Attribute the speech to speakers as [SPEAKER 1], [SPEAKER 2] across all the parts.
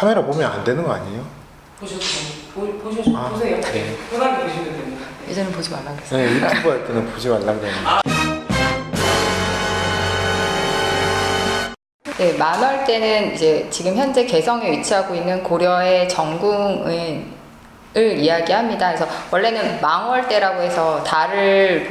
[SPEAKER 1] 카메라 보면 안 되는 거 아니에요?
[SPEAKER 2] 보세요.
[SPEAKER 1] 네.
[SPEAKER 2] 편하게 보시면 됩니다.
[SPEAKER 3] 예전에 보지 말라 그랬어요.
[SPEAKER 1] 네, 유튜브 할 때는 보지 말라 그랬는데.
[SPEAKER 3] 네, 만월 때는 이제 지금 현재 개성에 위치하고 있는 고려의 정궁을 이야기합니다. 그래서 원래는 망월 때라고 해서 달을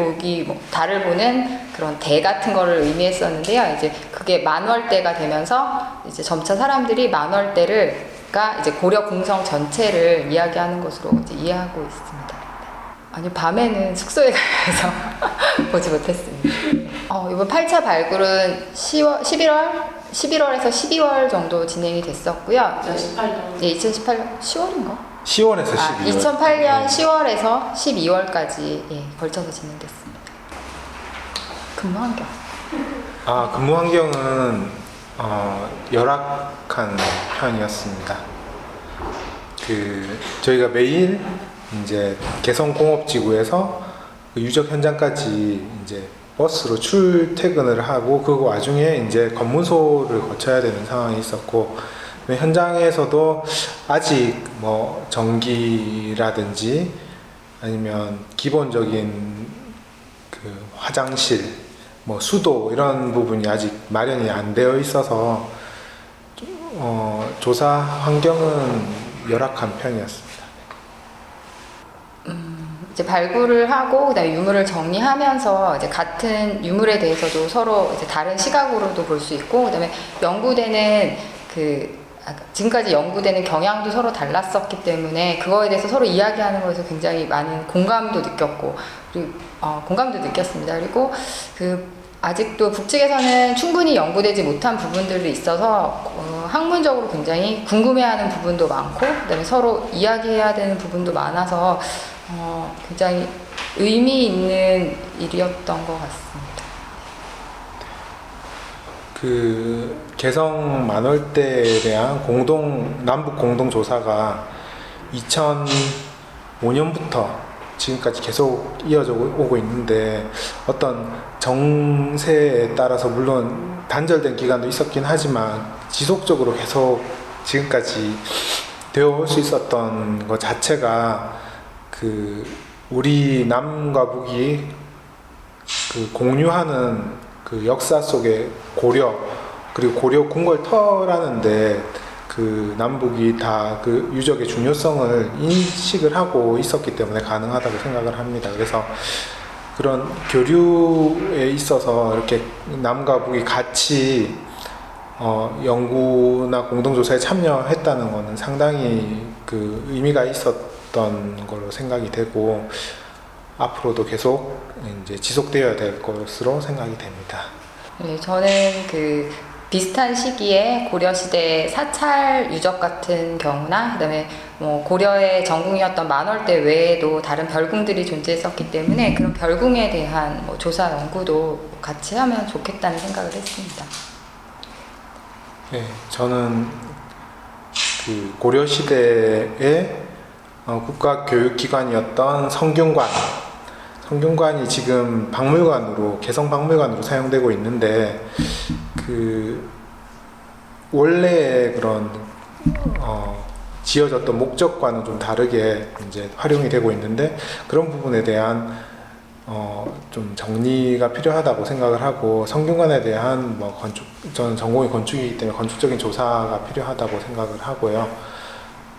[SPEAKER 3] 달을 보는 그런 대 같은 거를 의미했었는데요. 이제 그게 만월 때가 되면서 이제 점차 사람들이 만월 때가 이제 고려 궁성 전체를 이야기하는 것으로 이제 이해하고 있습니다. 아니, 밤에는 숙소에 가서 보지 못했습니다. 이번 8차 발굴은 11월에서 12월 정도 진행이 됐었고요.
[SPEAKER 2] 2018년.
[SPEAKER 3] 네, 2018년 10월인가?
[SPEAKER 1] 10월에서 12월.
[SPEAKER 3] 2008년 10월에서 12월까지 걸쳐서 진행됐습니다. 근무 환경.
[SPEAKER 1] 근무 환경은 열악한 편이었습니다. 저희가 매일 이제 개성공업지구에서 유적 현장까지 이제 버스로 출퇴근을 하고 그 와중에 이제 검문소를 거쳐야 되는 상황이 있었고, 현장에서도 아직 뭐 전기라든지 아니면 기본적인 그 화장실, 뭐 수도 이런 부분이 아직 마련이 안 되어 있어서 조사 환경은 열악한 편이었습니다.
[SPEAKER 3] 이제 발굴을 하고 그다음에 유물을 정리하면서 이제 같은 유물에 대해서도 서로 이제 다른 시각으로도 볼 수 있고, 그다음에 연구되는 지금까지 연구되는 경향도 서로 달랐었기 때문에 그거에 대해서 서로 이야기하는 것에서 굉장히 많은 공감도 느꼈고, 그리고 공감도 느꼈습니다. 그리고 아직도 북측에서는 충분히 연구되지 못한 부분들이 있어서 학문적으로 굉장히 궁금해하는 부분도 많고, 그다음에 서로 이야기해야 되는 부분도 많아서 굉장히 의미 있는 일이었던 것 같습니다.
[SPEAKER 1] 개성 만월대에 대한 남북 공동 조사가 2005년부터 지금까지 계속 이어져 오고 있는데, 어떤 정세에 따라서 물론 단절된 기간도 있었긴 하지만 지속적으로 계속 지금까지 되어 올 수 있었던 것 자체가 우리 남과 북이 공유하는 역사 속에 그리고 고려 궁궐터라는데 남북이 다 유적의 중요성을 인식을 하고 있었기 때문에 가능하다고 생각을 합니다. 그래서 그런 교류에 있어서 이렇게 남과 북이 같이 연구나 공동조사에 참여했다는 것은 상당히 의미가 있었던 걸로 생각이 되고, 앞으로도 계속 이제 지속되어야 될 것으로 생각이 됩니다.
[SPEAKER 3] 네, 저는 비슷한 시기에 고려시대 사찰 유적 같은 경우나, 그다음에 뭐 고려의 전궁이었던 만월대 외에도 다른 별궁들이 존재했었기 때문에 그런 별궁에 대한 조사 연구도 같이 하면 좋겠다는 생각을 했습니다.
[SPEAKER 1] 네, 저는 고려시대의 국가교육기관이었던 성균관이 지금 개성박물관으로 사용되고 있는데, 원래의 그런 지어졌던 목적과는 좀 다르게 이제 활용이 되고 있는데, 그런 부분에 대한 좀 정리가 필요하다고 생각을 하고, 성균관에 대한 저는 전공이 건축이기 때문에 건축적인 조사가 필요하다고 생각을 하고요.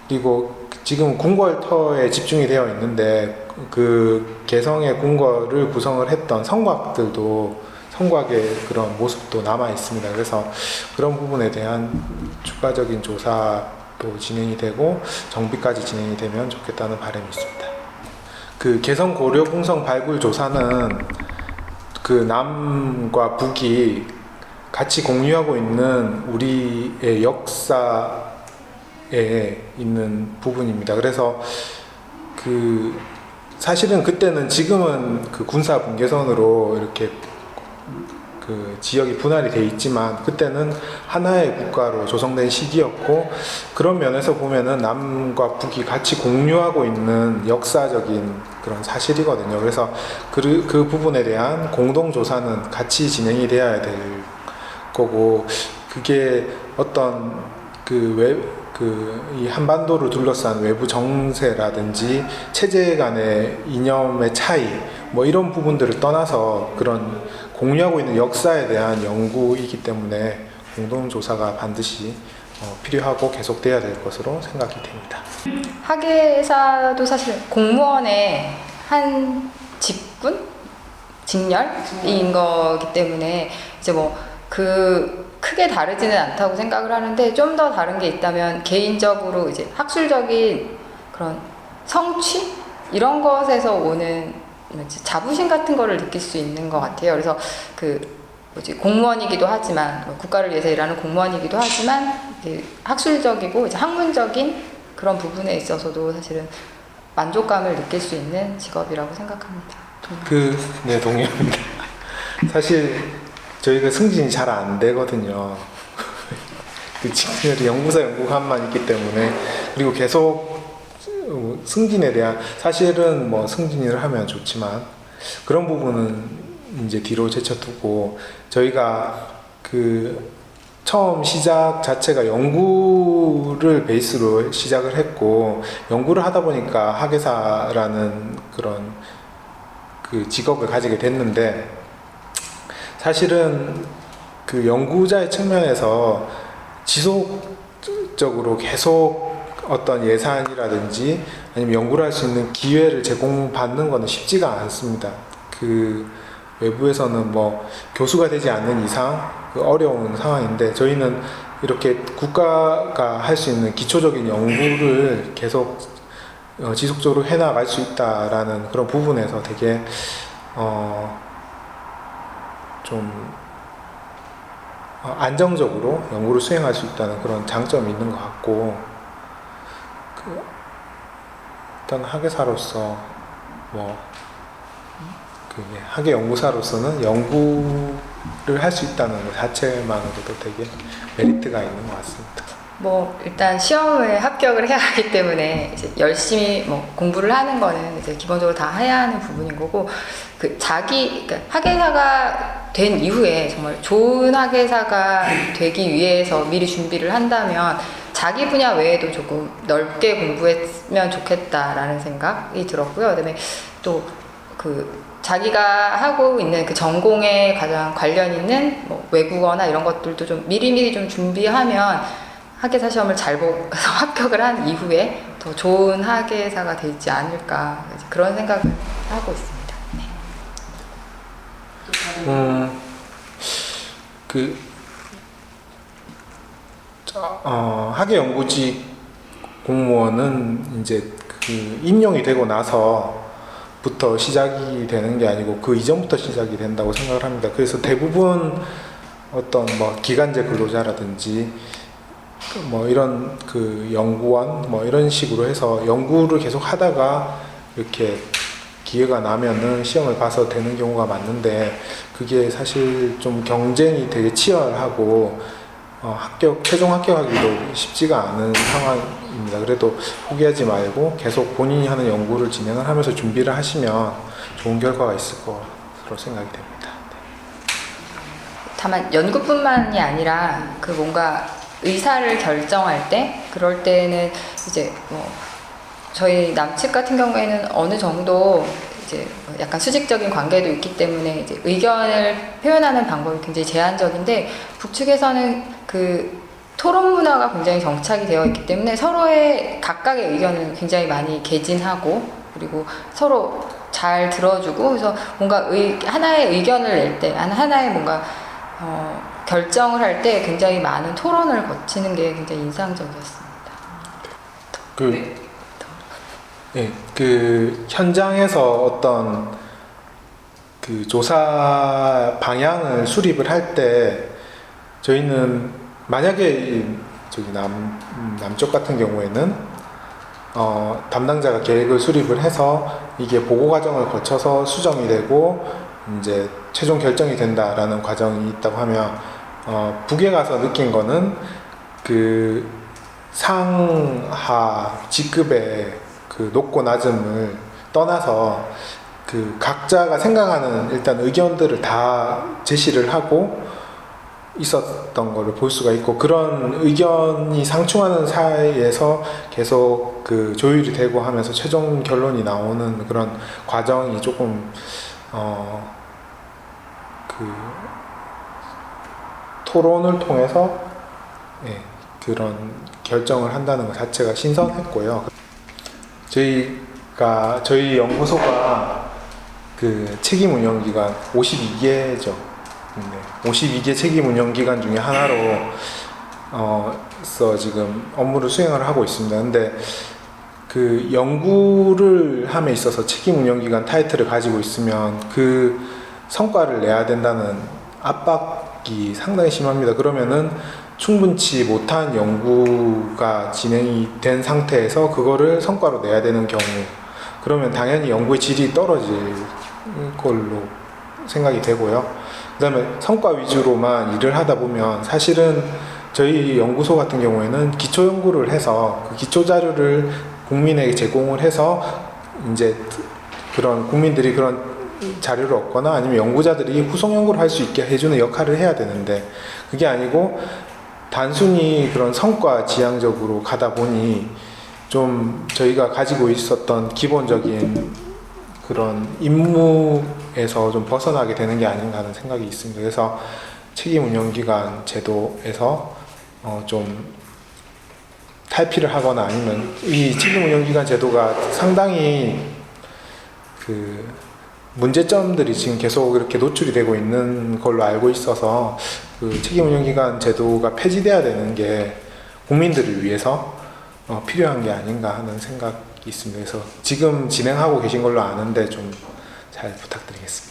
[SPEAKER 1] 그리고 지금 궁궐터에 집중이 되어 있는데, 개성의 궁궐을 구성을 했던 성곽의 그런 모습도 남아 있습니다. 그래서 그런 부분에 대한 추가적인 조사도 진행이 되고 정비까지 진행이 되면 좋겠다는 바람이 있습니다. 개성 고려 궁성 발굴 조사는 남과 북이 같이 공유하고 있는 우리의 역사에 있는 부분입니다. 그래서 사실은 그때는, 지금은 군사 분계선으로 이렇게 지역이 분할이 돼 있지만, 그때는 하나의 국가로 조성된 시기였고, 그런 면에서 보면은 남과 북이 같이 공유하고 있는 역사적인 그런 사실이거든요. 그래서 그 부분에 대한 공동조사는 같이 진행이 돼야 될 거고, 그게 어떤 이 한반도를 둘러싼 외부 정세라든지 체제 간의 이념의 차이 뭐 이런 부분들을 떠나서 그런 공유하고 있는 역사에 대한 연구이기 때문에 공동조사가 반드시 필요하고 계속돼야 될 것으로 생각이 됩니다.
[SPEAKER 3] 학예사도 사실 공무원의 한 직군? 직렬인 거기 때문에 이제 뭐 크게 다르지는 않다고 생각을 하는데, 좀 더 다른 게 있다면 개인적으로 이제 학술적인 그런 성취? 이런 것에서 오는 자부심 같은 거를 느낄 수 있는 것 같아요. 그래서 공무원이기도 하지만, 국가를 위해서 일하는 공무원이기도 하지만, 학술적이고 이제 학문적인 그런 부분에 있어서도 사실은 만족감을 느낄 수 있는 직업이라고 생각합니다.
[SPEAKER 1] 네, 동의합니다. 사실 저희가 승진이 잘 안 되거든요. 직렬이 연구사 연구관만 있기 때문에. 그리고 계속 승진에 대한, 사실은 뭐 승진을 하면 좋지만 그런 부분은 이제 뒤로 제쳐두고, 저희가 처음 시작 자체가 연구를 베이스로 시작을 했고, 연구를 하다 보니까 학예사라는 그런 직업을 가지게 됐는데, 사실은 연구자의 측면에서 지속적으로 계속 어떤 예산이라든지 아니면 연구를 할 수 있는 기회를 제공받는 것은 쉽지가 않습니다. 외부에서는 뭐 교수가 되지 않는 이상 어려운 상황인데, 저희는 이렇게 국가가 할 수 있는 기초적인 연구를 계속 지속적으로 해나갈 수 있다라는 그런 부분에서 되게 좀 안정적으로 연구를 수행할 수 있다는 그런 장점이 있는 것 같고, 일단 학예사로서 학예 연구사로서는 연구를 할 수 있다는 것 자체만으로도 되게 메리트가 있는 것 같습니다.
[SPEAKER 3] 일단 시험을 합격을 해야 하기 때문에 이제 열심히 공부를 하는 거는 이제 기본적으로 다 해야 하는 부분인 거고, 그러니까 학예사가 된 이후에 정말 좋은 학예사가 되기 위해서 미리 준비를 한다면 자기 분야 외에도 조금 넓게 공부했으면 좋겠다라는 생각이 들었고요. 그다음에 또 자기가 하고 있는 전공에 가장 관련 있는 외국어나 이런 것들도 좀 미리미리 좀 준비하면 학예사 시험을 잘 보고 합격을 한 이후에 더 좋은 학예사가 되지 않을까, 그런 생각을 하고 있습니다.
[SPEAKER 1] 학예 연구직 공무원은 이제 임용이 되고 나서부터 시작이 되는 게 아니고 그 이전부터 시작이 된다고 생각을 합니다. 그래서 대부분 어떤 기간제 근로자라든지 이런 연구원 이런 식으로 해서 연구를 계속 하다가 이렇게 기회가 나면은 시험을 봐서 되는 경우가 많은데, 그게 사실 좀 경쟁이 되게 치열하고 최종 합격하기도 쉽지가 않은 상황입니다. 그래도 포기하지 말고 계속 본인이 하는 연구를 진행을 하면서 준비를 하시면 좋은 결과가 있을 거로 생각이 됩니다.
[SPEAKER 3] 다만 연구뿐만이 아니라 뭔가 의사를 결정할 때, 그럴 때는 이제 저희 남측 같은 경우에는 어느 정도 이제 약간 수직적인 관계도 있기 때문에 이제 의견을 표현하는 방법이 굉장히 제한적인데, 북측에서는 토론 문화가 굉장히 정착이 되어 있기 때문에 서로의 각각의 의견을 굉장히 많이 개진하고, 그리고 서로 잘 들어주고, 그래서 뭔가 하나의 의견을 낼 때, 하나의 뭔가 결정을 할 때 굉장히 많은 토론을 거치는 게 굉장히 인상적이었습니다.
[SPEAKER 1] 현장에서 어떤 조사 방향을 수립을 할 때, 저희는 만약에 남쪽 같은 경우에는 담당자가 계획을 수립을 해서 이게 보고 과정을 거쳐서 수정이 되고 이제 최종 결정이 된다라는 과정이 있다고 하면, 북에 가서 느낀 거는 상하 직급의 높고 낮음을 떠나서 각자가 생각하는 일단 의견들을 다 제시를 하고, 있었던 거를 볼 수가 있고 그런 의견이 상충하는 사이에서 계속 그 조율이 되고 하면서 최종 결론이 나오는 그런 과정이 조금 그 토론을 통해서 그런 결정을 한다는 것 자체가 신선했고요. 저희 연구소가 그 책임 운영 기간 52개죠. 52개 책임 운영 기간 중에 하나로 지금 업무를 수행을 하고 있습니다. 근데 그 연구를 함에 있어서 책임 운영 기간 타이틀을 가지고 있으면 그 성과를 내야 된다는 압박이 상당히 심합니다. 그러면은 충분치 못한 연구가 진행이 된 상태에서 그거를 성과로 내야 되는 경우, 그러면 당연히 연구의 질이 떨어질 걸로 생각이 되고요. 그 다음에 성과 위주로만 일을 하다 보면 사실은 저희 연구소 같은 경우에는 기초 연구를 해서 그 기초 자료를 국민에게 제공을 해서 이제 그런 국민들이 그런 자료를 얻거나 아니면 연구자들이 후속 연구를 할 수 있게 해주는 역할을 해야 되는데, 그게 아니고 단순히 그런 성과 지향적으로 가다 보니 좀 저희가 가지고 있었던 기본적인 그런 임무에서 좀 벗어나게 되는 게 아닌가 하는 생각이 있습니다. 그래서 책임 운영 기간 제도에서 좀 탈피를 하거나 아니면 이 책임 운영 기간 제도가 상당히 그 문제점들이 지금 계속 이렇게 노출이 되고 있는 걸로 알고 있어서 그 책임 운영 기간 제도가 폐지돼야 되는 게 국민들을 위해서 필요한 게 아닌가 하는 생각이 있습니다. 그래서 지금 진행하고 계신 걸로 아는데 좀 잘 부탁드리겠습니다.